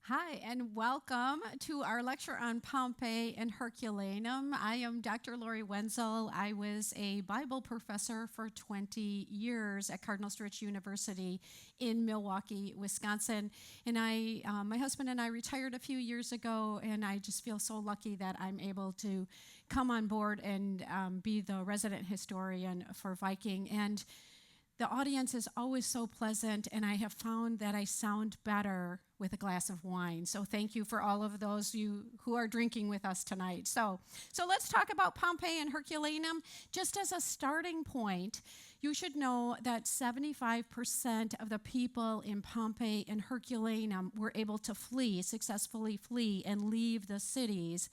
Hi, and welcome to our lecture on Pompeii and Herculaneum. I am Dr. Lori Wenzel. I was a Bible professor for 20 years at Cardinal Stritch University in Milwaukee, Wisconsin. And my husband and I retired a few years ago, and I just feel so lucky that I'm able to come on board and be the resident historian for Viking. And the audience is always so pleasant, and I have found that I sound better with a glass of wine. So thank you for all of those you who are drinking with us tonight. So let's talk about Pompeii and Herculaneum. Just as a starting point, you should know that 75% of the people in Pompeii and Herculaneum were able to successfully flee, and leave the cities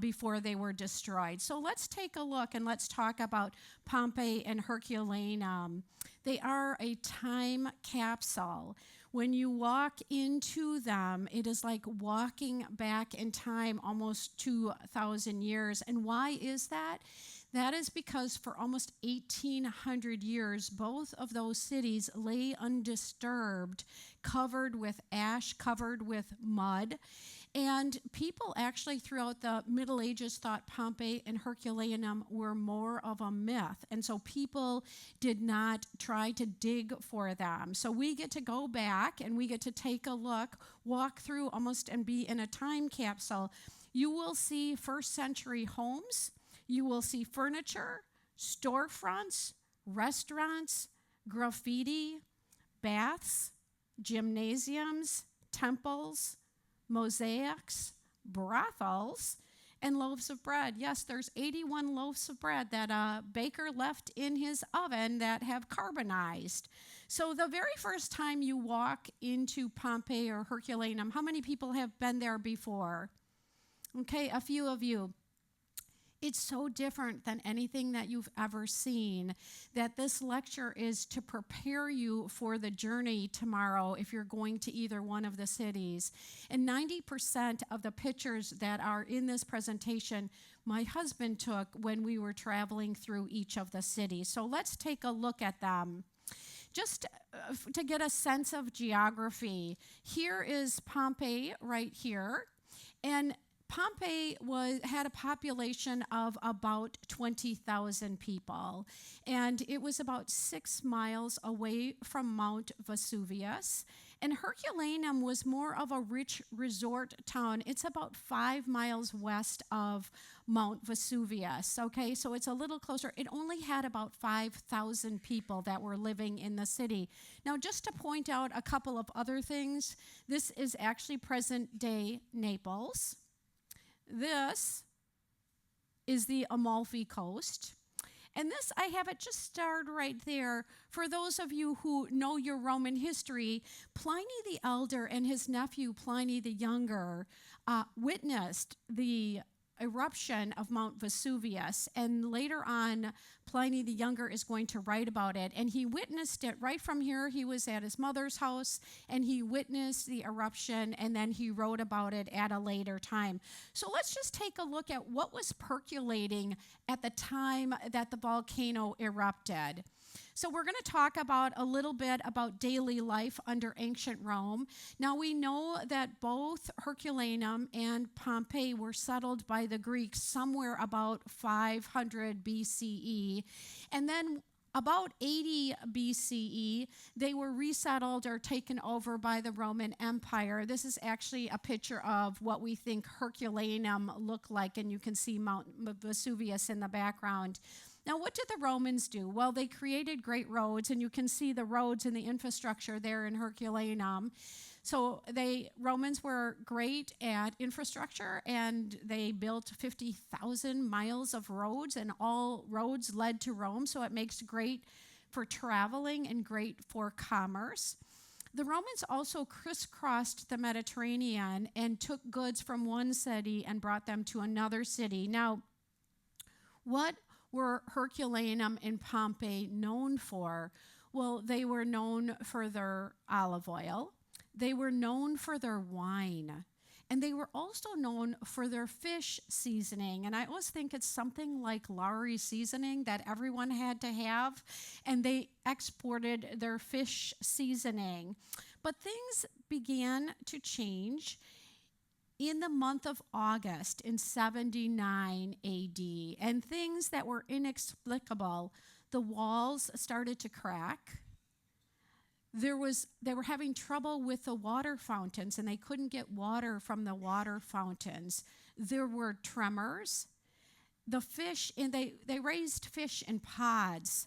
before they were destroyed. So let's take a look and let's talk about Pompeii and Herculaneum. They are a time capsule. When you walk into them, it is like walking back in time almost 2,000 years. And why is that? That is because for almost 1,800 years, both of those cities lay undisturbed, covered with ash, covered with mud. And people actually throughout the Middle Ages thought Pompeii and Herculaneum were more of a myth. And so people did not try to dig for them. So we get to go back and we get to take a look, walk through almost and be in a time capsule. You will see first century homes. You will see furniture, storefronts, restaurants, graffiti, baths, gymnasiums, temples, mosaics, brothels, and loaves of bread. Yes, there's 81 loaves of bread that a baker left in his oven that have carbonized. So the very first time you walk into Pompeii or Herculaneum, how many people have been there before? Okay, a few of you. It's so different than anything that you've ever seen that this lecture is to prepare you for the journey tomorrow if you're going to either one of the cities. And 90% of the pictures that are in this presentation, my husband took when we were traveling through each of the cities. So let's take a look at them. Just to get a sense of geography, here is Pompeii right here. And Pompeii had a population of about 20,000 people, and it was about 6 miles away from Mount Vesuvius. And Herculaneum was more of a rich resort town. It's about 5 miles west of Mount Vesuvius, okay? So it's a little closer. It only had about 5,000 people that were living in the city. Now, just to point out a couple of other things, this is actually present-day Naples. This is the Amalfi Coast. And this, I have it just starred right there. For those of you who know your Roman history, Pliny the Elder and his nephew Pliny the Younger witnessed the eruption of Mount Vesuvius, and later on Pliny the Younger is going to write about it, and he witnessed it right from here. He was at his mother's house and he witnessed the eruption, and then he wrote about it at a later time. So let's just take a look at what was percolating at the time that the volcano erupted. So we're going to talk about a little bit about daily life under ancient Rome. Now we know that both Herculaneum and Pompeii were settled by the Greeks somewhere about 500 BCE. And then about 80 BCE, they were resettled or taken over by the Roman Empire. This is actually a picture of what we think Herculaneum looked like, and you can see Mount Vesuvius in the background. Now, what did the Romans do? Well, they created great roads, and you can see the roads and the infrastructure there in Herculaneum. So Romans were great at infrastructure, and they built 50,000 miles of roads, and all roads led to Rome, so it makes great for traveling and great for commerce. The Romans also crisscrossed the Mediterranean and took goods from one city and brought them to another city. Now, what were Herculaneum and Pompeii known for? Well, they were known for their olive oil. They were known for their wine. And they were also known for their fish seasoning. And I always think it's something like Lowry seasoning that everyone had to have. And they exported their fish seasoning. But things began to change in the month of August in 79 AD, and things that were inexplicable. The walls started to crack. They were having trouble with the water fountains, and they couldn't get water from the water fountains. There were tremors. The fish, and they raised fish in pods,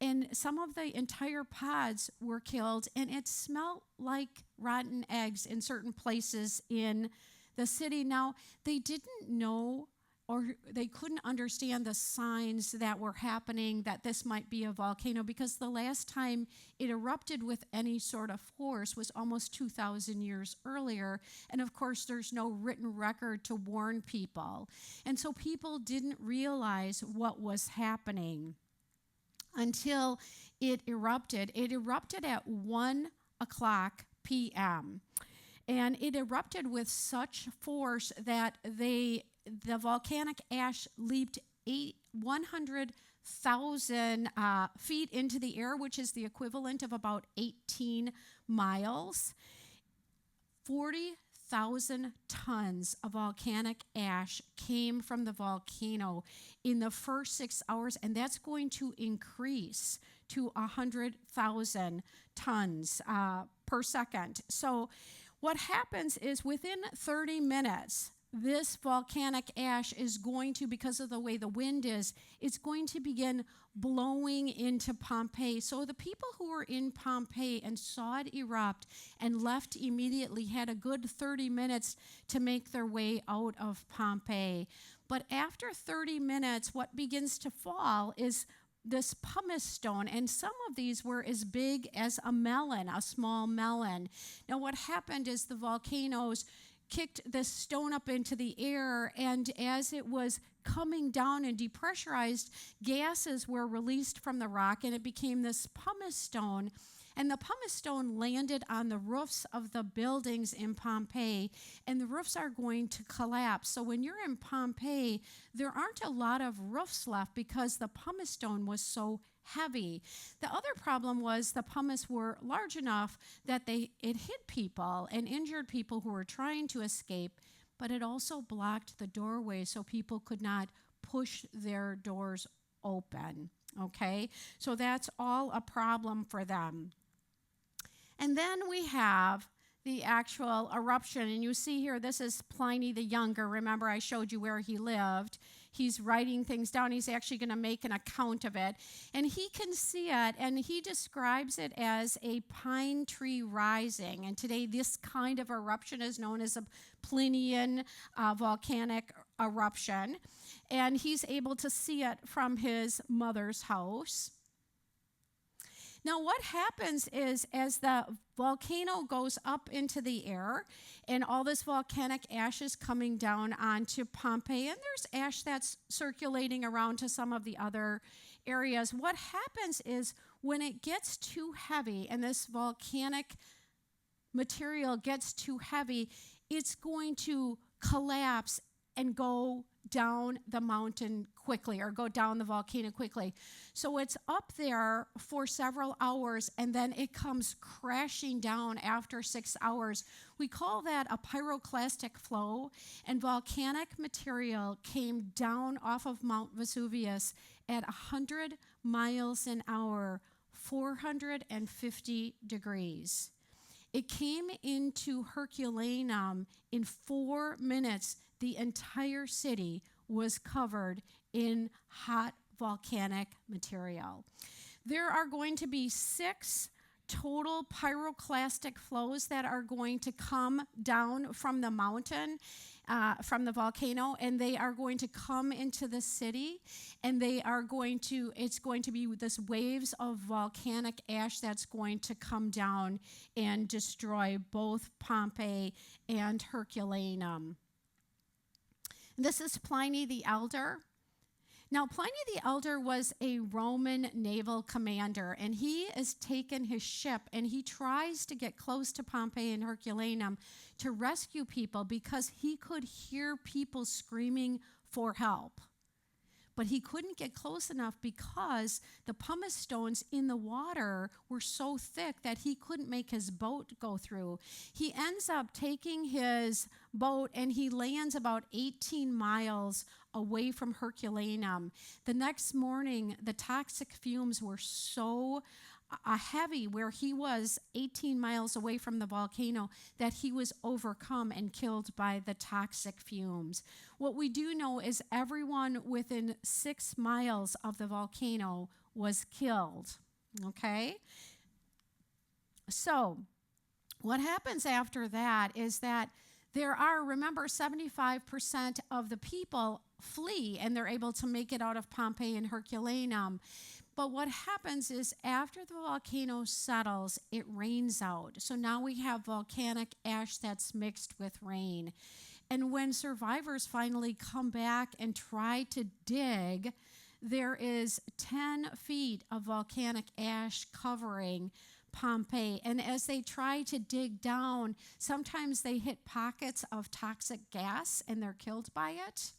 and some of the entire pods were killed, and it smelled like rotten eggs in certain places in the city. Now, they didn't know, or they couldn't understand the signs that were happening that this might be a volcano, because the last time it erupted with any sort of force was almost 2,000 years earlier. And of course, there's no written record to warn people. And so people didn't realize what was happening until it erupted. It erupted at 1 o'clock p.m. And it erupted with such force that the volcanic ash leaped 100,000 feet into the air, which is the equivalent of about 18 miles. 40,000 tons of volcanic ash came from the volcano in the first 6 hours, and that's going to increase to 100,000 tons per second. So what happens is within 30 minutes, this volcanic ash is going to, because of the way the wind is, it's going to begin blowing into Pompeii. So the people who were in Pompeii and saw it erupt and left immediately had a good 30 minutes to make their way out of Pompeii. But after 30 minutes, what begins to fall is this pumice stone, and some of these were as big as a melon, a small melon. Now what happened is the volcanoes kicked this stone up into the air, and as it was coming down and depressurized, gases were released from the rock, and it became this pumice stone. And the pumice stone landed on the roofs of the buildings in Pompeii, and the roofs are going to collapse. So when you're in Pompeii, there aren't a lot of roofs left because the pumice stone was so heavy. The other problem was the pumice were large enough that it hit people and injured people who were trying to escape, but it also blocked the doorway so people could not push their doors open. Okay, so that's all a problem for them. And then we have the actual eruption, and you see here, this is Pliny the Younger. Remember, I showed you where he lived. He's writing things down. He's actually going to make an account of it, and he can see it, and he describes it as a pine tree rising. And today, this kind of eruption is known as a Plinian volcanic eruption, and he's able to see it from his mother's house. Now, what happens is as the volcano goes up into the air and all this volcanic ash is coming down onto Pompeii, and there's ash that's circulating around to some of the other areas, what happens is when it gets too heavy and this volcanic material gets too heavy, it's going to collapse and go down the mountain quickly, or go down the volcano quickly. So it's up there for several hours, and then it comes crashing down after 6 hours. We call that a pyroclastic flow, and volcanic material came down off of Mount Vesuvius at 100 miles an hour, 450 degrees. It came into Herculaneum in 4 minutes. The entire city was covered in hot volcanic material. There are going to be 6 total pyroclastic flows that are going to come down from the mountain, from the volcano, and they are going to come into the city, and it's going to be this waves of volcanic ash that's going to come down and destroy both Pompeii and Herculaneum. This is Pliny the Elder. Now, Pliny the Elder was a Roman naval commander, and he has taken his ship, and he tries to get close to Pompeii and Herculaneum to rescue people because he could hear people screaming for help. but he couldn't get close enough because the pumice stones in the water were so thick that he couldn't make his boat go through. He ends up taking his boat and he lands about 18 miles away from Herculaneum. The next morning, the toxic fumes were so heavy where he was 18 miles away from the volcano that he was overcome and killed by the toxic fumes. What we do know is everyone within 6 miles of the volcano was killed. Okay? So, what happens after that is that there are, remember, 75% of the people flee and they're able to make it out of Pompeii and Herculaneum. But what happens is after the volcano settles, it rains out. So now we have volcanic ash that's mixed with rain. And when survivors finally come back and try to dig, there is 10 feet of volcanic ash covering Pompeii. And as they try to dig down, sometimes they hit pockets of toxic gas and they're killed by it.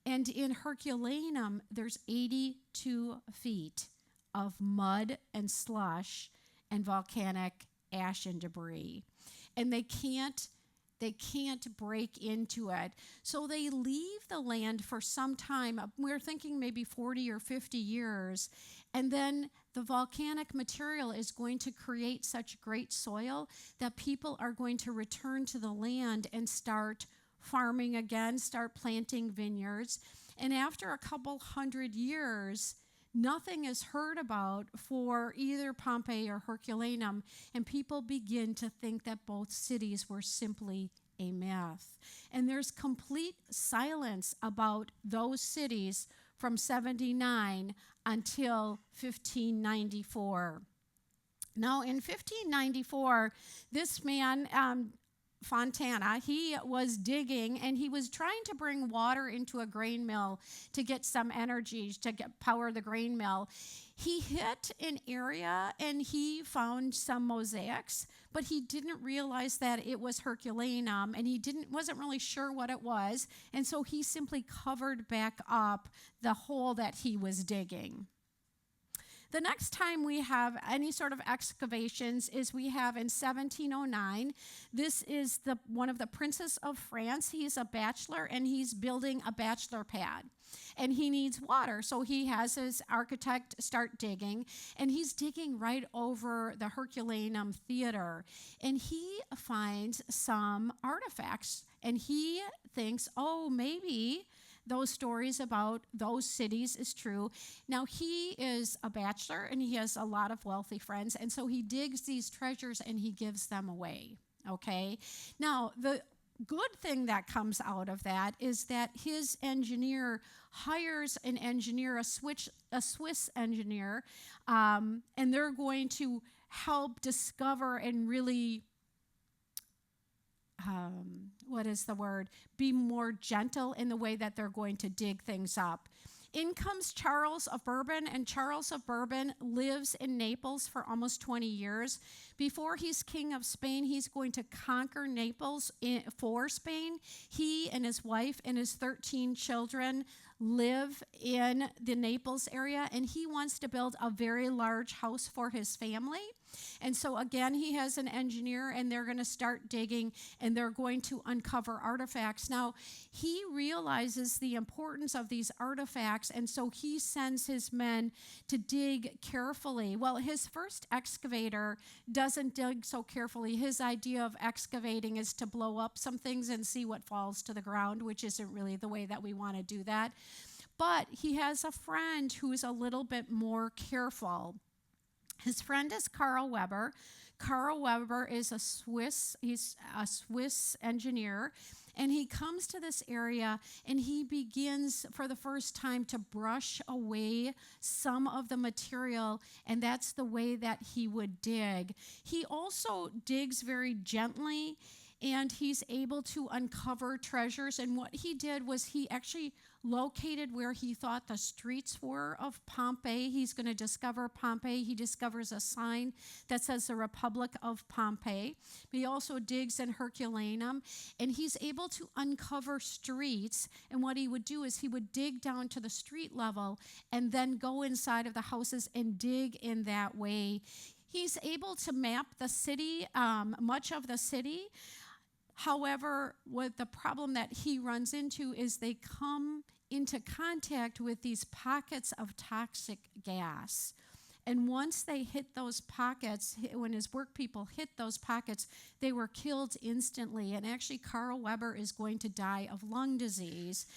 And in Herculaneum, there's 82 feet of mud and slush and volcanic ash and debris. And they can't break into it. So they leave the land for some time. We're thinking maybe 40 or 50 years. And then the volcanic material is going to create such great soil that people are going to return to the land and start farming again, start planting vineyards. And after a couple hundred years, nothing is heard about for either Pompeii or Herculaneum, and people begin to think that both cities were simply a myth. And there's complete silence about those cities from 79 until 1594. Now, in 1594, this man, Fontana, he was digging and he was trying to bring water into a grain mill to get some energy to power the grain mill. He hit an area and he found some mosaics, but he didn't realize that it was Herculaneum and he wasn't really sure what it was, and so he simply covered back up the hole that he was digging. The next time we have any sort of excavations is we have in 1709. This is one of the princes of France. He's a bachelor and he's building a bachelor pad. And he needs water, so he has his architect start digging, and he's digging right over the Herculaneum Theater. And he finds some artifacts, and he thinks, oh, maybe those stories about those cities is true. Now, he is a bachelor and he has a lot of wealthy friends, and so he digs these treasures and he gives them away, okay? Now, the good thing that comes out of that is that his engineer hires an engineer, a Swiss engineer, and they're going to help discover and really be more gentle in the way that they're going to dig things up. In comes Charles of Bourbon, and Charles of Bourbon lives in Naples for almost 20 years. Before he's king of Spain, he's going to conquer Naples for Spain. He and his wife and his 13 children live in the Naples area, and he wants to build a very large house for his family. And so again, he has an engineer, and they're going to start digging, and they're going to uncover artifacts. Now, he realizes the importance of these artifacts, and so he sends his men to dig carefully. Well, his first excavator doesn't dig so carefully. His idea of excavating is to blow up some things and see what falls to the ground, which isn't really the way that we want to do that. But he has a friend who's a little bit more careful. His friend is Carl Weber. Carl Weber is he's a Swiss engineer, and he comes to this area and he begins for the first time to brush away some of the material, and that's the way that he would dig. He also digs very gently, and he's able to uncover treasures. And what he did was he actually located where he thought the streets were of Pompeii. He's going to discover Pompeii. He discovers a sign that says the Republic of Pompeii. He also digs in Herculaneum, and he's able to uncover streets. And what he would do is he would dig down to the street level and then go inside of the houses and dig in that way. He's able to map the city, much of the city. However, what the problem that he runs into is they come into contact with these pockets of toxic gas. And once they hit those pockets, when his work people hit those pockets, they were killed instantly. And actually, Carl Weber is going to die of lung disease.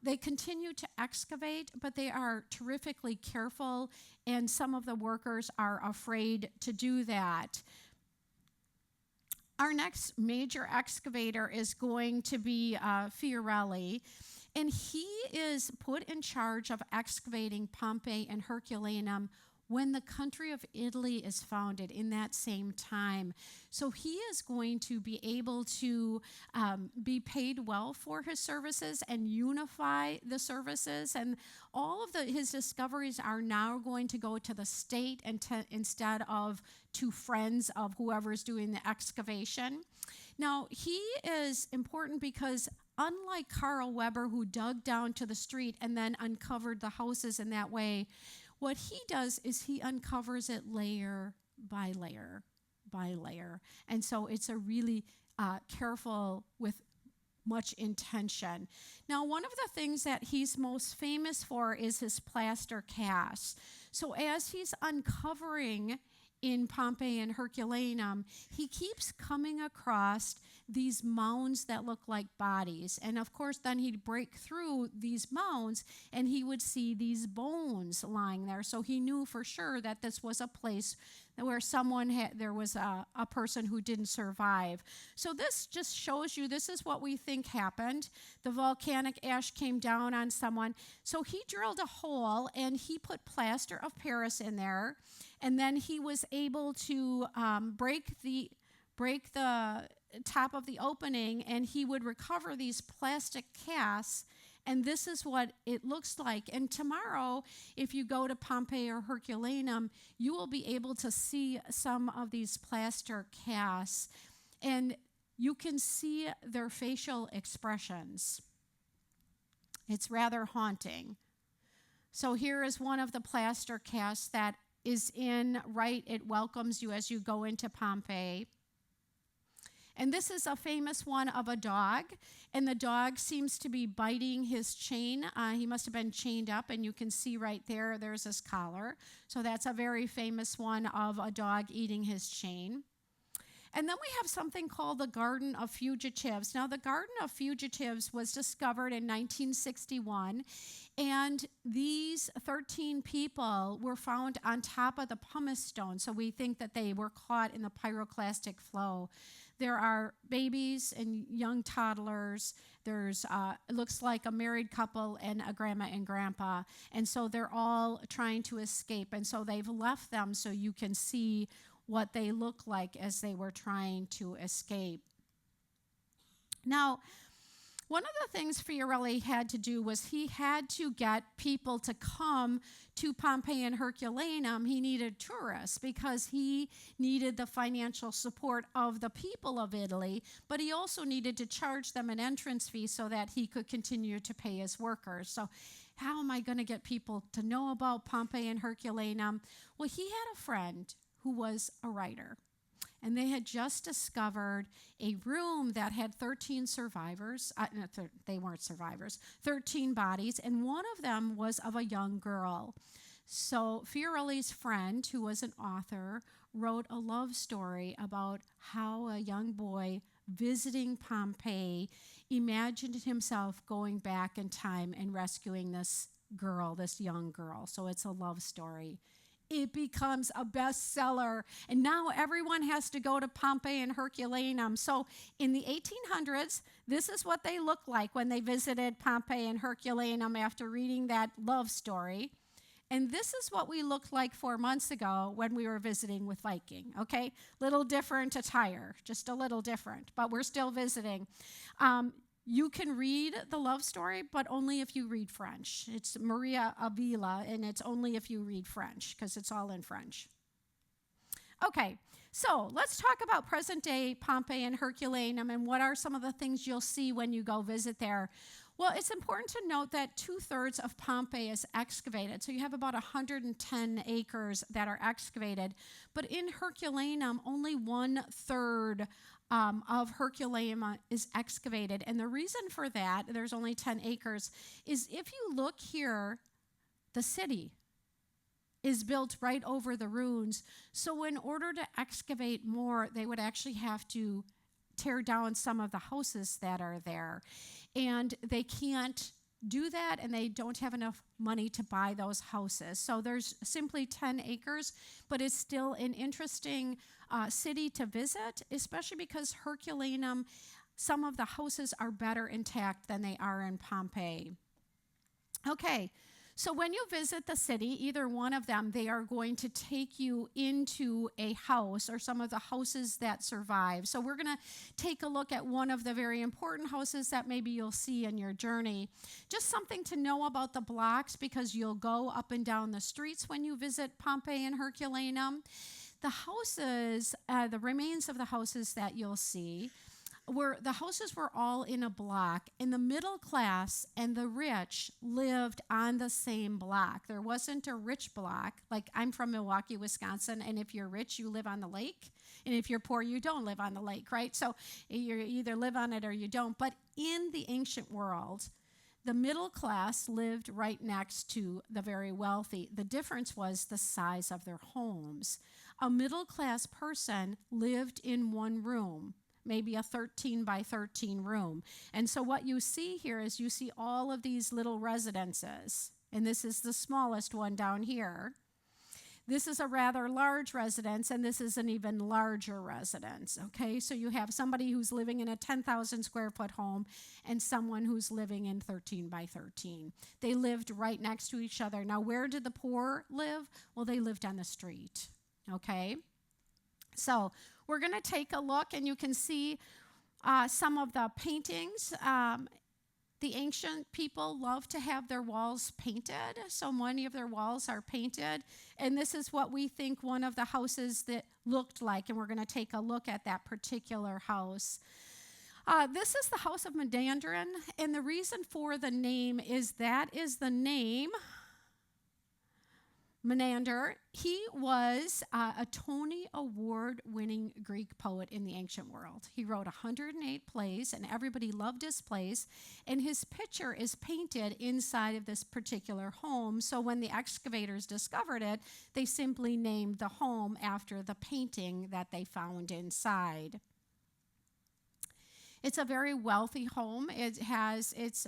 They continue to excavate, but they are terrifically careful, and some of the workers are afraid to do that. Our next major excavator is going to be Fiorelli, and he is put in charge of excavating Pompeii and Herculaneum when the country of Italy is founded in that same time. So he is going to be able to be paid well for his services and unify the services. And all of his discoveries are now going to go to the state instead of to friends of whoever's doing the excavation. Now, he is important because unlike Carl Weber, who dug down to the street and then uncovered the houses in that way, what he does is he uncovers it layer by layer by layer. And so it's a really careful with much intention. Now, one of the things that he's most famous for is his plaster casts. So as he's uncovering in Pompeii and Herculaneum, he keeps coming across these mounds that look like bodies. And of course, then he'd break through these mounds and he would see these bones lying there. So he knew for sure that this was a place where there was a person who didn't survive. So this just shows you this is what we think happened. The volcanic ash came down on someone. So he drilled a hole and he put plaster of Paris in there. And then he was able to break the top of the opening, and he would recover these plastic casts, and this is what it looks like. And tomorrow, if you go to Pompeii or Herculaneum, you will be able to see some of these plaster casts, and you can see their facial expressions. It's rather haunting. So here is one of the plaster casts that is it welcomes you as you go into Pompeii. And this is a famous one of a dog, and the dog seems to be biting his chain. He must have been chained up, and you can see right there, there's his collar. So that's a very famous one of a dog eating his chain. And then we have something called the Garden of Fugitives. Now, the Garden of Fugitives was discovered in 1961, and these 13 people were found on top of the pumice stone. So we think that they were caught in the pyroclastic flow. There are babies and young toddlers. There's, it looks like a married couple and a grandma and grandpa. And so they're all trying to escape. And so they've left them so you can see what they look like as they were trying to escape. Now, one of the things Fiorelli had to do was he had to get people to come to Pompeii and Herculaneum. He needed tourists because he needed the financial support of the people of Italy, but he also needed to charge them an entrance fee so that he could continue to pay his workers. So how am I going to get people to know about Pompeii and Herculaneum? Well, he had a friend who was a writer. And they had just discovered a room that had 13 survivors. They weren't survivors, 13 bodies, and one of them was of a young girl. So Fiorelli's friend, who was an author, wrote a love story about how a young boy visiting Pompeii imagined himself going back in time and rescuing this girl, this young girl. So it's a love story. It becomes a bestseller, and now everyone has to go to Pompeii and Herculaneum. So in the 1800s, this is what they looked like when they visited Pompeii and Herculaneum after reading that love story. And this is what we looked like 4 months ago when we were visiting with Viking, okay? Little different attire, just a little different, but we're still visiting. You can read the love story, but only if you read French. It's Maria Avila, and it's only if you read French, because it's all in French. Okay, so let's talk about present-day Pompeii and Herculaneum, and what are some of the things you'll see when you go visit there. Well, it's important to note that 2/3 of Pompeii is excavated. So you have about 110 acres that are excavated. But in Herculaneum, only 1/3 of Herculaneum is excavated. And the reason for that, there's only 10 acres, is if you look here, the city is built right over the ruins. So in order to excavate more, they would actually have to tear down some of the houses that are there. And they can't do that, and they don't have enough money to buy those houses. So there's simply 10 acres, but it's still an interesting city to visit, especially because Herculaneum, some of the houses are better intact than they are in Pompeii. Okay. So when you visit the city, either one of them, they are going to take you into a house or some of the houses that survive. So we're going to take a look at one of the very important houses that maybe you'll see in your journey. Just something to know about the blocks, because you'll go up and down the streets when you visit Pompeii and Herculaneum. The houses, the remains of the houses that you'll see, the houses were all in a block, and the middle class and the rich lived on the same block. There wasn't a rich block. Like, I'm from Milwaukee, Wisconsin, and if you're rich, you live on the lake, and if you're poor, you don't live on the lake, right? So you either live on it or you don't. But in the ancient world, the middle class lived right next to the very wealthy. The difference was the size of their homes. A middle class person lived in one room, maybe a 13 by 13 room. And so what you see here is you see all of these little residences. And this is the smallest one down here. This is a rather large residence, and this is an even larger residence, okay? So you have somebody who's living in a 10,000 square foot home and someone who's living in 13 by 13. They lived right next to each other. Now, where did the poor live? Well, they lived on the street, okay? So we're going to take a look, and you can see some of the paintings. The ancient people love to have their walls painted, so many of their walls are painted. And this is what we think one of the houses that looked like, and we're going to take a look at that particular house. This is the house of Menander, and the reason for the name is that is the name Menander. He was a Tony Award-winning Greek poet in the ancient world. He wrote 108 plays, and everybody loved his plays. And his picture is painted inside of this particular home. So when the excavators discovered it, they simply named the home after the painting that they found inside. It's a very wealthy home.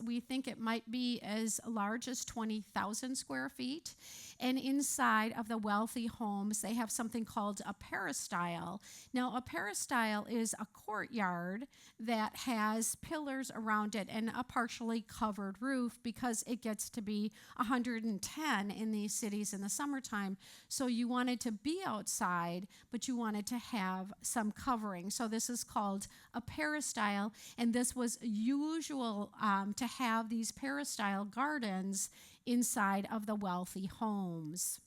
We think it might be as large as 20,000 square feet. And inside of the wealthy homes, they have something called a peristyle. Now, a peristyle is a courtyard that has pillars around it and a partially covered roof, because it gets to be 110 in these cities in the summertime. So you wanted to be outside, but you wanted to have some covering. So this is called a peristyle. And this was usual to have these peristyle gardens inside of the wealthy homes.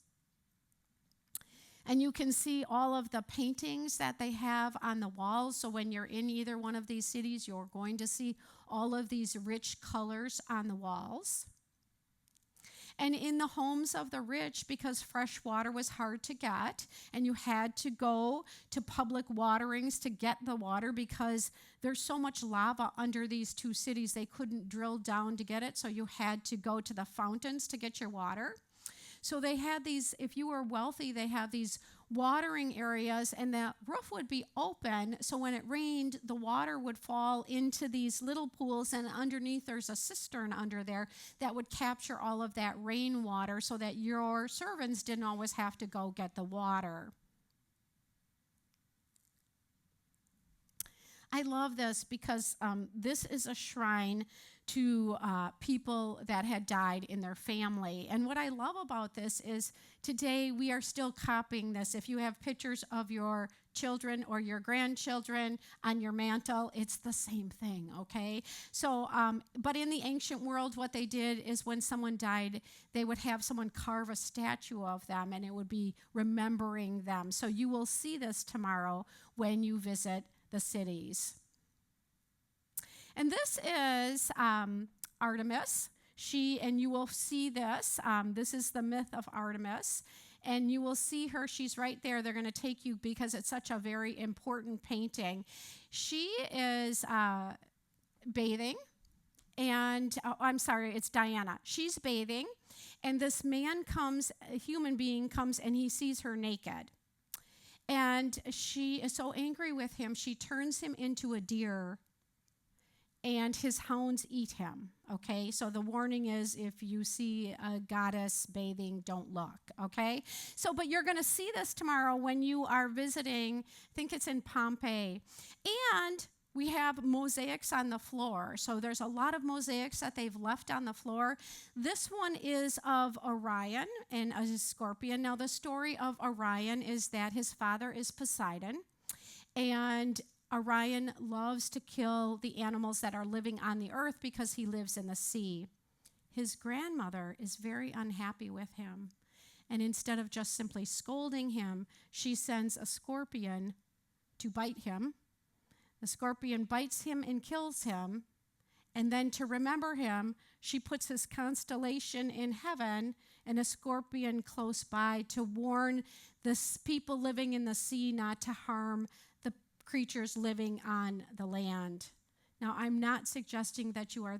And you can see all of the paintings that they have on the walls. So when you're in either one of these cities, you're going to see all of these rich colors on the walls. And in the homes of the rich, because fresh water was hard to get, and you had to go to public waterings to get the water, because there's so much lava under these two cities, they couldn't drill down to get it, so you had to go to the fountains to get your water. So they had these, if you were wealthy, they had these watering areas, and the roof would be open, so when it rained, the water would fall into these little pools, and underneath there's a cistern under there that would capture all of that rainwater so that your servants didn't always have to go get the water. I love this because this is a shrine to people that had died in their family. And what I love about this is today we are still copying this. If you have pictures of your children or your grandchildren on your mantle, it's the same thing, okay? So, but in the ancient world, what they did is when someone died, they would have someone carve a statue of them, and it would be remembering them. So you will see this tomorrow when you visit the cities. And this is Artemis. And you will see this. This is the myth of Artemis. And you will see her. She's right there. They're going to take you because it's such a very important painting. She is bathing. And, I'm sorry, it's Diana. She's bathing. And this man comes, a human being comes, and he sees her naked. And she is so angry with him, she turns him into a deer, and his hounds eat him, okay? So the warning is if you see a goddess bathing, don't look, okay? So, but you're going to see this tomorrow when you are visiting, I think it's in Pompeii. And we have mosaics on the floor. So there's a lot of mosaics that they've left on the floor. This one is of Orion and a scorpion. Now, the story of Orion is that his father is Poseidon, and Orion loves to kill the animals that are living on the earth because he lives in the sea. His grandmother is very unhappy with him, and instead of just simply scolding him, she sends a scorpion to bite him. The scorpion bites him and kills him, and then to remember him, she puts his constellation in heaven and a scorpion close by to warn the people living in the sea not to harm the creatures living on the land. Now, I'm not suggesting that you are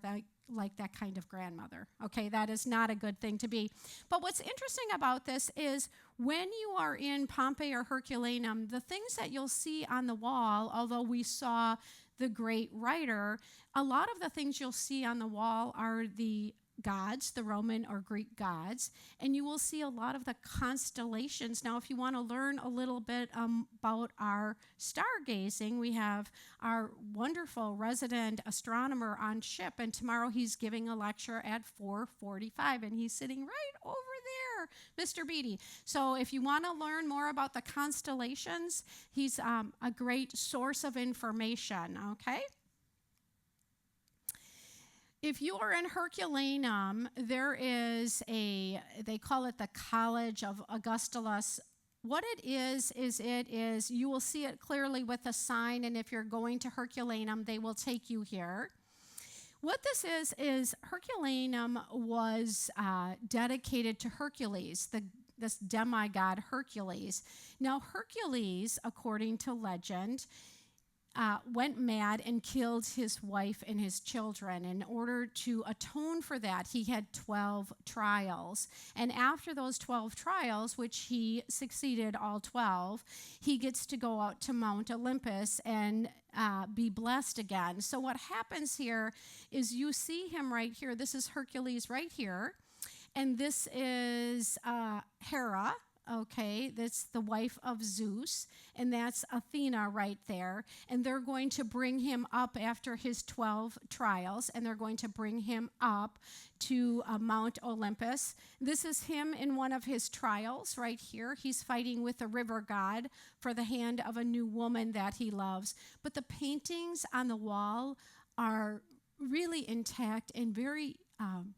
like that kind of grandmother, okay? That is not a good thing to be. But what's interesting about this is when you are in Pompeii or Herculaneum, the things that you'll see on the wall, although we saw the great writer, a lot of the things you'll see on the wall are the gods, the Roman or Greek gods, and you will see a lot of the constellations. Now, if you want to learn a little bit about our stargazing, we have our wonderful resident astronomer on ship, and tomorrow he's giving a lecture at 4:45, and he's sitting right over there, Mr. Beatty. So if you want to learn more about the constellations, he's a great source of information, okay? If you are in Herculaneum, there is they call it the College of Augustulus. What it is you will see it clearly with a sign, and if you're going to Herculaneum, they will take you here. What this is Herculaneum was dedicated to Hercules, this demigod Hercules. Now, Hercules, according to legend, went mad and killed his wife and his children. In order to atone for that, he had 12 trials. And after those 12 trials, which he succeeded all 12, he gets to go out to Mount Olympus and be blessed again. So what happens here is you see him right here. This is Hercules right here. And this is Hera. Okay, that's the wife of Zeus, and that's Athena right there. And they're going to bring him up after his 12 trials, and they're going to bring him up to Mount Olympus. This is him in one of his trials right here. He's fighting with the river god for the hand of a new woman that he loves. But the paintings on the wall are really intact and very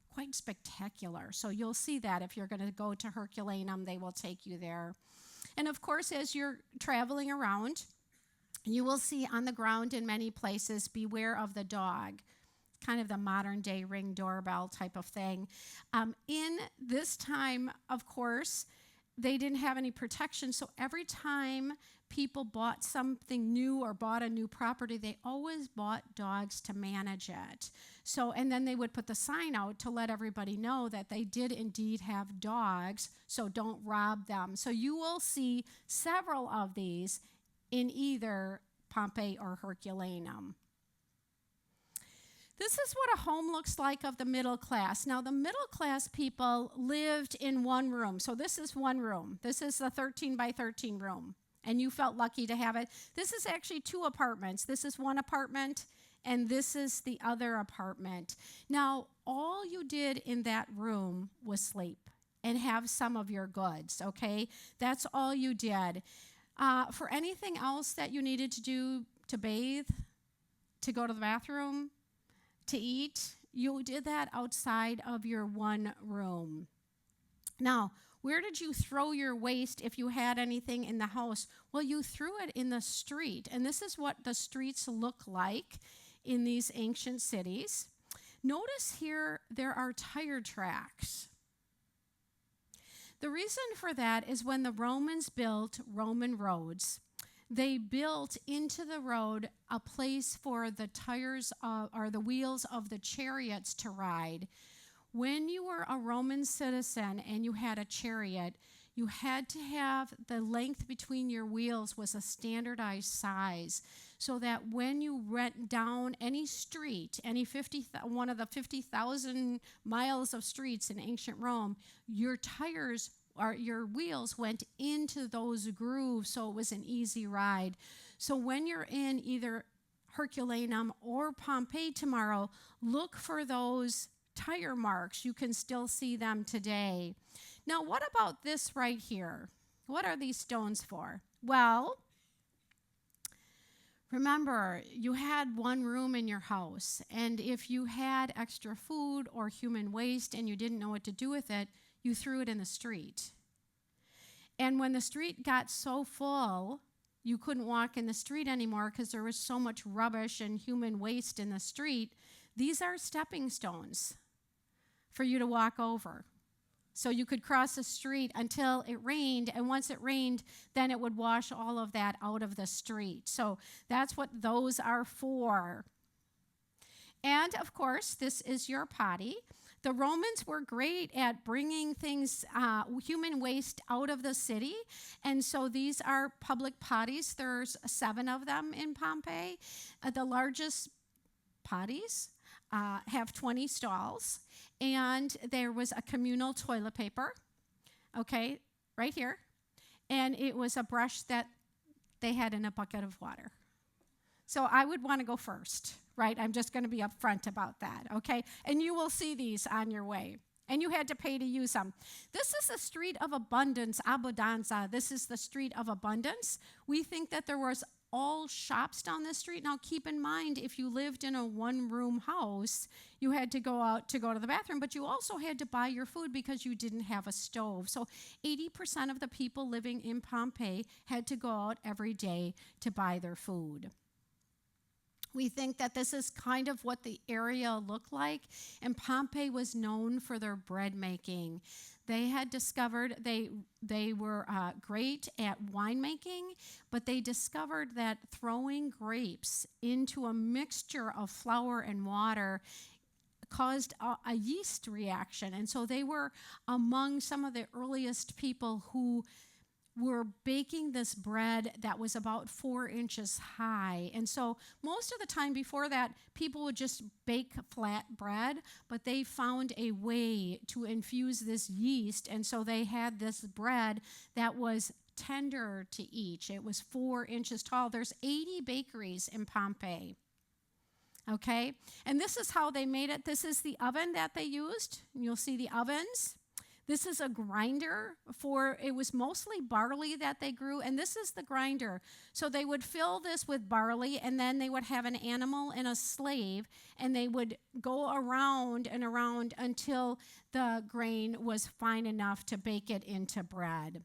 quite spectacular. So you'll see that if you're going to go to Herculaneum, they will take you there. And of course, as you're traveling around, you will see on the ground in many places, beware of the dog, kind of the modern day Ring doorbell type of thing. In this time, of course, they didn't have any protection. So every time people bought something new or bought a new property, they always bought dogs to manage it. So, and then they would put the sign out to let everybody know that they did indeed have dogs, so don't rob them. So you will see several of these in either Pompeii or Herculaneum. This is what a home looks like of the middle class. Now, the middle class people lived in one room. So this is one room. This is the 13 by 13 room. and you felt lucky to have it. This is actually 2 apartments. This is one apartment, and this is the other apartment. Now, all you did in that room was sleep and have some of your goods, okay? That's all you did. For anything else that you needed to do, to bathe, to go to the bathroom, to eat, you did that outside of your one room. Now, where did you throw your waste if you had anything in the house? Well, you threw it in the street, and this is what the streets look like in these ancient cities. Notice here there are tire tracks. The reason for that is when the Romans built Roman roads, they built into the road a place for the tires or the wheels of the chariots to ride. When you were a Roman citizen and you had a chariot, you had to have the length between your wheels was a standardized size, so that when you went down any street, one of the 50,000 miles of streets in ancient Rome, your tires or your wheels went into those grooves, so it was an easy ride. So when you're in either Herculaneum or Pompeii tomorrow, look for those tire marks. You can still see them today. Now, what about this right here? What are these stones for? Well, remember, you had one room in your house, and if you had extra food or human waste and you didn't know what to do with it, you threw it in the street. And when the street got so full, you couldn't walk in the street anymore because there was so much rubbish and human waste in the street. These are stepping stones for you to walk over. So you could cross the street until it rained, and once it rained, then it would wash all of that out of the street. So that's what those are for. And, of course, this is your potty. The Romans were great at bringing things, human waste out of the city, and so these are public potties. There's 7 of them in Pompeii. The largest potties have 20 stalls, and there was a communal toilet paper, okay, right here, and it was a brush that they had in a bucket of water. So I would want to go first, right? I'm just going to be upfront about that, okay? And you will see these on your way. And you had to pay to use them. This is the street of abundance, abbondanza. This is the street of abundance. We think that there was all shops down this street. Now, keep in mind, if you lived in a one-room house, you had to go out to go to the bathroom, but you also had to buy your food because you didn't have a stove. So 80% of the people living in Pompeii had to go out every day to buy their food. We think that this is kind of what the area looked like, and Pompeii was known for their bread making. They had discovered they were great at winemaking, but they discovered that throwing grapes into a mixture of flour and water caused a yeast reaction. And so they were among some of the earliest people who were baking this bread that was about 4 inches high. And so most of the time before that, people would just bake flat bread, but they found a way to infuse this yeast. And so they had this bread that was tender to eat. It was 4 inches tall. There's 80 bakeries in Pompeii. Okay? And this is how they made it. This is the oven that they used. You'll see the ovens. This is a grinder it was mostly barley that they grew, and this is the grinder. So they would fill this with barley, and then they would have an animal and a slave, and they would go around and around until the grain was fine enough to bake it into bread.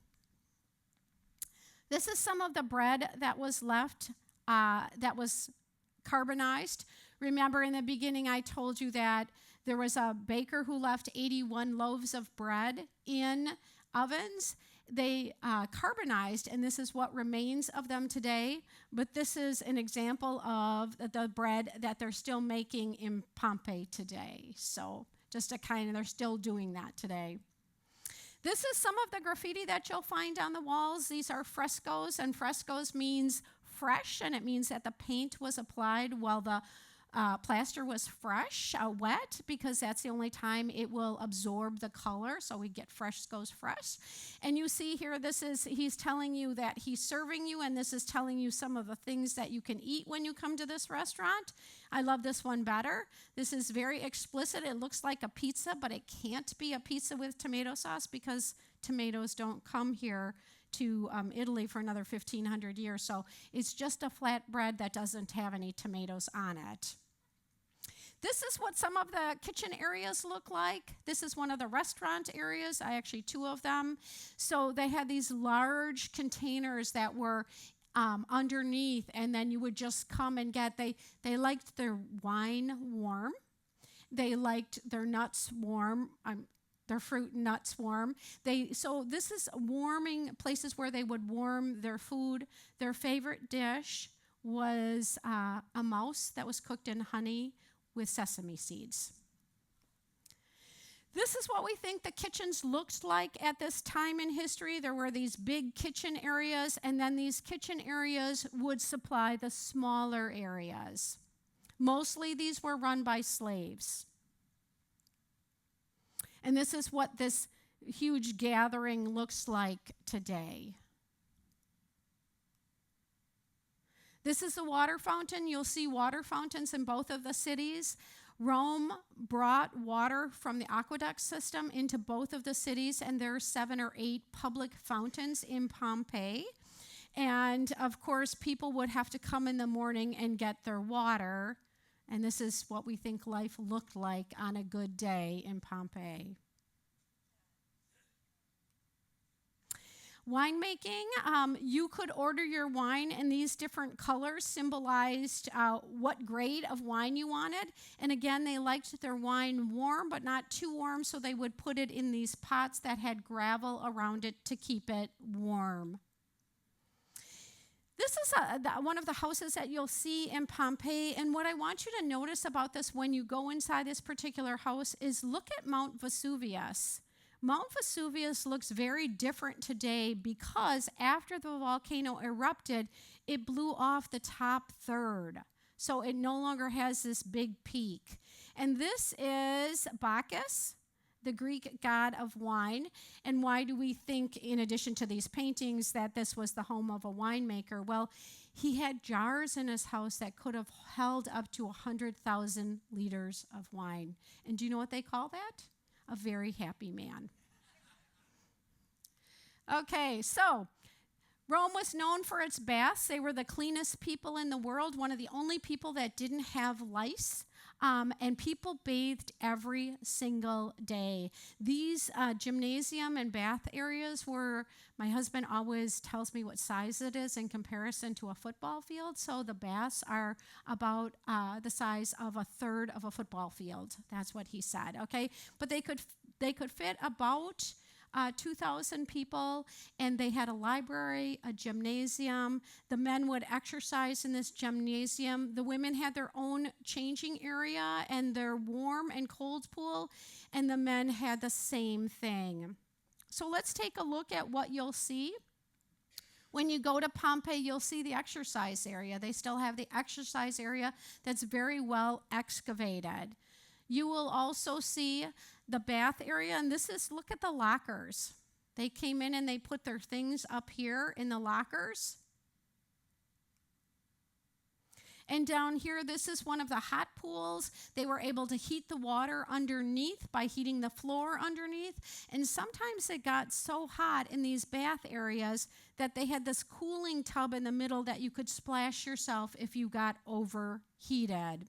This is some of the bread that was left, that was carbonized. Remember in the beginning I told you that there was a baker who left 81 loaves of bread in ovens. They carbonized, and this is what remains of them today. But this is an example of the bread that they're still making in Pompeii today. So just they're still doing that today. This is some of the graffiti that you'll find on the walls. These are frescoes, and frescoes means fresh, and it means that the paint was applied while the Plaster was fresh, wet, because that's the only time it will absorb the color. So we get fresh goes fresh. And you see here, he's telling you that he's serving you, and this is telling you some of the things that you can eat when you come to this restaurant. I love this one better. This is very explicit. It looks like a pizza, but it can't be a pizza with tomato sauce because tomatoes don't come here to Italy for another 1,500 years. So it's just a flatbread that doesn't have any tomatoes on it. This is what some of the kitchen areas look like. This is one of the restaurant areas, actually two of them. So they had these large containers that were underneath, and then you would just come and get, they liked their wine warm. They liked their nuts warm, their fruit and nuts warm. So this is warming places where they would warm their food. Their favorite dish was a mouse that was cooked in honey with sesame seeds. This is what we think the kitchens looked like at this time in history. There were these big kitchen areas, and then these kitchen areas would supply the smaller areas. Mostly these were run by slaves. And this is what this huge gathering looks like today. This is the water fountain. You'll see water fountains in both of the cities. Rome brought water from the aqueduct system into both of the cities, and there are 7 or 8 public fountains in Pompeii. And of course, people would have to come in the morning and get their water. And this is what we think life looked like on a good day in Pompeii. Winemaking, you could order your wine, and these different colors symbolized what grade of wine you wanted. And again, they liked their wine warm, but not too warm, so they would put it in these pots that had gravel around it to keep it warm. This is one of the houses that you'll see in Pompeii, and what I want you to notice about this when you go inside this particular house is look at Mount Vesuvius. Mount Vesuvius looks very different today because after the volcano erupted, it blew off the top third. So it no longer has this big peak. And this is Bacchus, the Greek god of wine. And why do we think, in addition to these paintings, that this was the home of a winemaker? Well, he had jars in his house that could have held up to 100,000 liters of wine. And do you know what they call that? A very happy man. Okay, so Rome was known for its baths. They were the cleanest people in the world, one of the only people that didn't have lice. And people bathed every single day. These gymnasium and bath areas were, my husband always tells me what size it is in comparison to a football field. So the baths are about the size of a third of a football field. That's what he said, okay? But they could fit about 2,000 people, and they had a library, a gymnasium. The men would exercise in this gymnasium. The women had their own changing area and their warm and cold pool, and the men had the same thing. So let's take a look at what you'll see. When you go to Pompeii, you'll see the exercise area. They still have the exercise area that's very well excavated. You will also see the bath area, and look at the lockers. They came in and they put their things up here in the lockers. And down here, this is one of the hot pools. They were able to heat the water underneath by heating the floor underneath. And sometimes it got so hot in these bath areas that they had this cooling tub in the middle that you could splash yourself if you got overheated.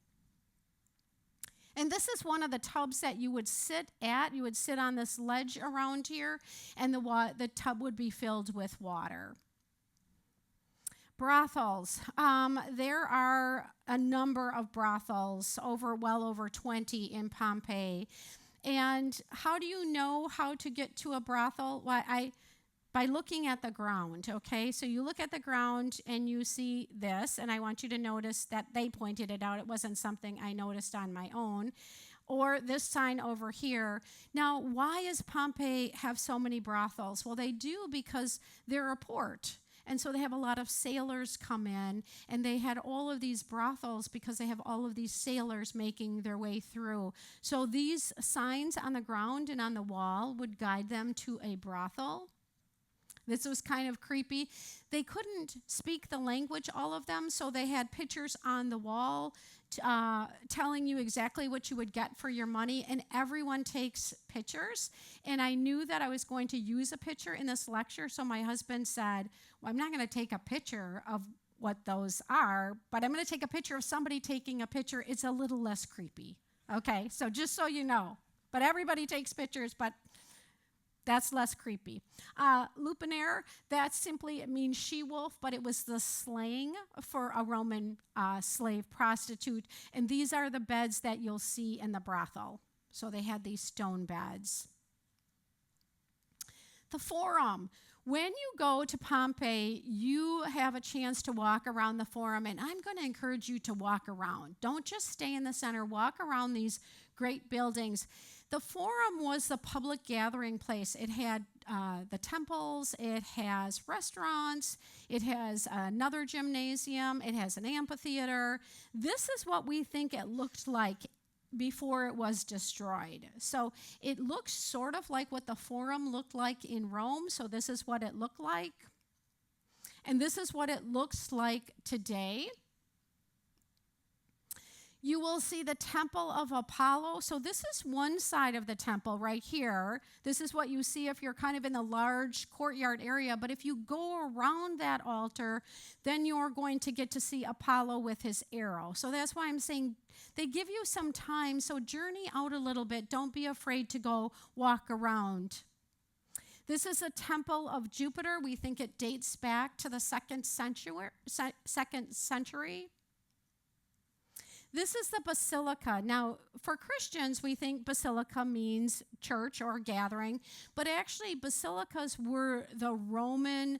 And this is one of the tubs that you would sit at. You would sit on this ledge around here, and the tub would be filled with water. Brothels. There are a number of brothels, well over 20 in Pompeii. And how do you know how to get to a brothel? Well, by looking at the ground, okay? So you look at the ground and you see this, and I want you to notice that they pointed it out. It wasn't something I noticed on my own. Or this sign over here. Now, why does Pompeii have so many brothels? Well, they do because they're a port. And so they have a lot of sailors come in, and they had all of these brothels because they have all of these sailors making their way through. So these signs on the ground and on the wall would guide them to a brothel. This was kind of creepy. They couldn't speak the language, all of them, so they had pictures on the wall telling you exactly what you would get for your money, and everyone takes pictures. And I knew that I was going to use a picture in this lecture, so my husband said, well, I'm not going to take a picture of what those are, but I'm going to take a picture of somebody taking a picture. It's a little less creepy, okay? So just so you know. But everybody takes pictures, but that's less creepy. Lupanar, it means she-wolf, but it was the slang for a Roman slave prostitute. And these are the beds that you'll see in the brothel. So they had these stone beds. The Forum. When you go to Pompeii, you have a chance to walk around the Forum, and I'm going to encourage you to walk around. Don't just stay in the center. Walk around these great buildings. The Forum was the public gathering place. It had the temples, it has restaurants, it has another gymnasium, it has an amphitheater. This is what we think it looked like before it was destroyed. So it looks sort of like what the Forum looked like in Rome. So this is what it looked like. And this is what it looks like today. You will see the Temple of Apollo. So this is one side of the temple right here. This is what you see if you're kind of in the large courtyard area. But if you go around that altar, then you're going to get to see Apollo with his arrow. So that's why I'm saying they give you some time. So journey out a little bit. Don't be afraid to go walk around. This is a temple of Jupiter. We think it dates back to the second century. This is the basilica. Now, for Christians, we think basilica means church or gathering, but actually basilicas were the Roman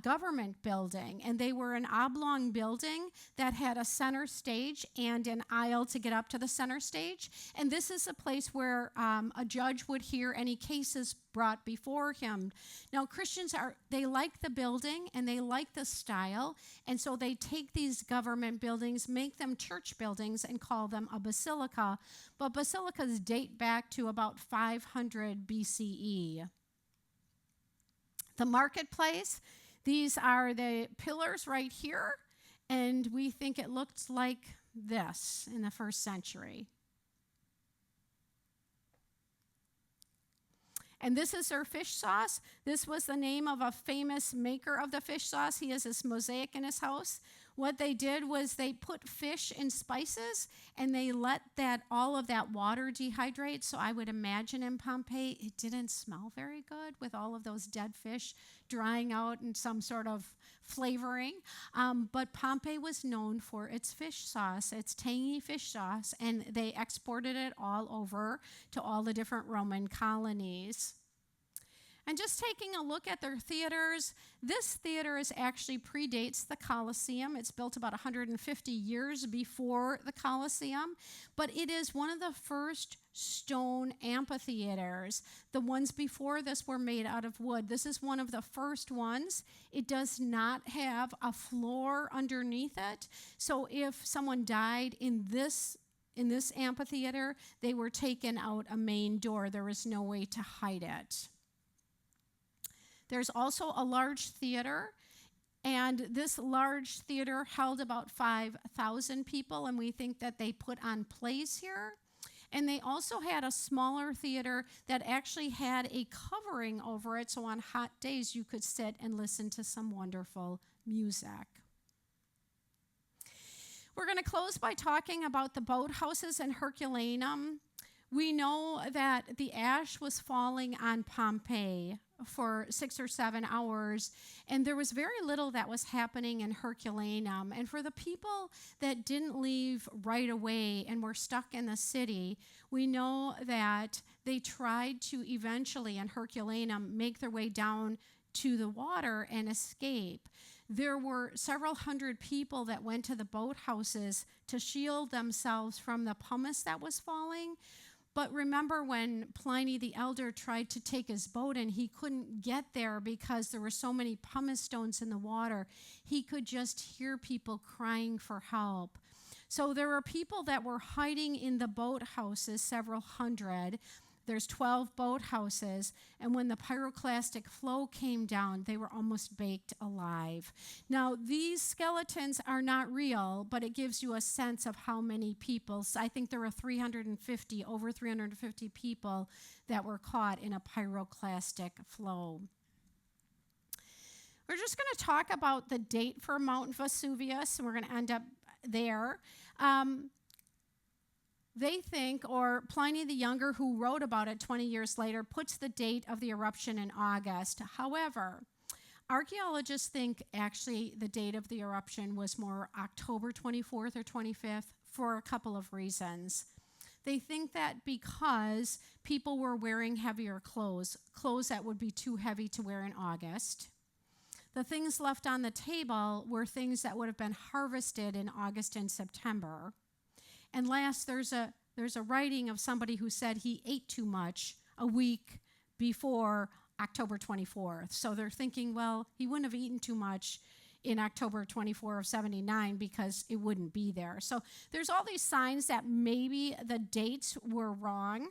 government building, and they were an oblong building that had a center stage and an aisle to get up to the center stage. And this is a place where a judge would hear any cases brought before him. Now, Christians they like the building and they like the style, and so they take these government buildings, make them church buildings, and call them a basilica. But basilicas date back to about 500 BCE. The marketplace, these are the pillars right here, and we think it looked like this in the first century. And this is their fish sauce. This was the name of a famous maker of the fish sauce. He has this mosaic in his house. What they did was they put fish in spices, and they let all of that water dehydrate. So I would imagine in Pompeii, it didn't smell very good with all of those dead fish drying out in some sort of flavoring. But Pompeii was known for its fish sauce, its tangy fish sauce, and they exported it all over to all the different Roman colonies. And just taking a look at their theaters, this theater actually predates the Colosseum. It's built about 150 years before the Colosseum, but it is one of the first stone amphitheaters. The ones before this were made out of wood. This is one of the first ones. It does not have a floor underneath it, so if someone died in this amphitheater, they were taken out a main door. There was no way to hide it. There's also a large theater, and this large theater held about 5,000 people, and we think that they put on plays here. And they also had a smaller theater that actually had a covering over it, so on hot days you could sit and listen to some wonderful music. We're going to close by talking about the boathouses in Herculaneum. We know that the ash was falling on Pompeii for 6 or 7 hours, and there was very little that was happening in Herculaneum. And for the people that didn't leave right away and were stuck in the city, we know that they tried to eventually in Herculaneum make their way down to the water and escape. There were several hundred people that went to the boathouses to shield themselves from the pumice that was falling. But remember when Pliny the Elder tried to take his boat and he couldn't get there because there were so many pumice stones in the water. He could just hear people crying for help. So there were people that were hiding in the boathouses, several hundred. There's 12 boathouses, and when the pyroclastic flow came down, they were almost baked alive. Now, these skeletons are not real, but it gives you a sense of how many people. So I think there were over 350 people that were caught in a pyroclastic flow. We're just going to talk about the date for Mount Vesuvius, and we're going to end up there. They think, or Pliny the Younger, who wrote about it 20 years later, puts the date of the eruption in August. However, archaeologists think actually the date of the eruption was more October 24th or 25th for a couple of reasons. They think that because people were wearing heavier clothes that would be too heavy to wear in August. The things left on the table were things that would have been harvested in August and September. And last, there's a writing of somebody who said he ate too much a week before October 24th. So they're thinking, well, he wouldn't have eaten too much in October 24 of 79 because it wouldn't be there. So there's all these signs that maybe the dates were wrong.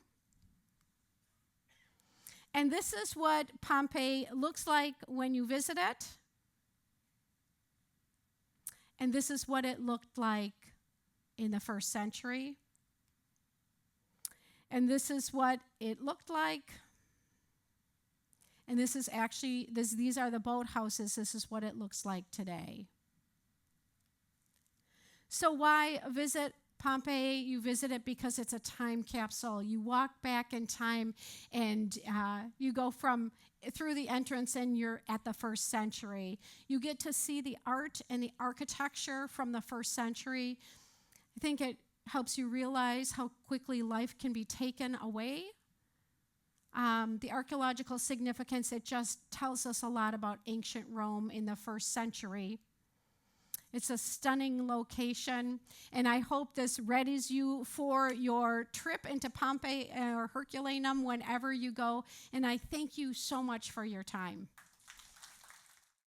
And this is what Pompeii looks like when you visit it. And this is what it looked like in the first century. And this is what it looked like. And this is actually, these are the boathouses. This is what it looks like today. So why visit Pompeii? You visit it because it's a time capsule. You walk back in time and you go through the entrance and you're at the first century. You get to see the art and the architecture from the first century. I think it helps you realize how quickly life can be taken away. The archaeological significance, it just tells us a lot about ancient Rome in the first century. It's a stunning location, and I hope this readies you for your trip into Pompeii or Herculaneum whenever you go, and I thank you so much for your time.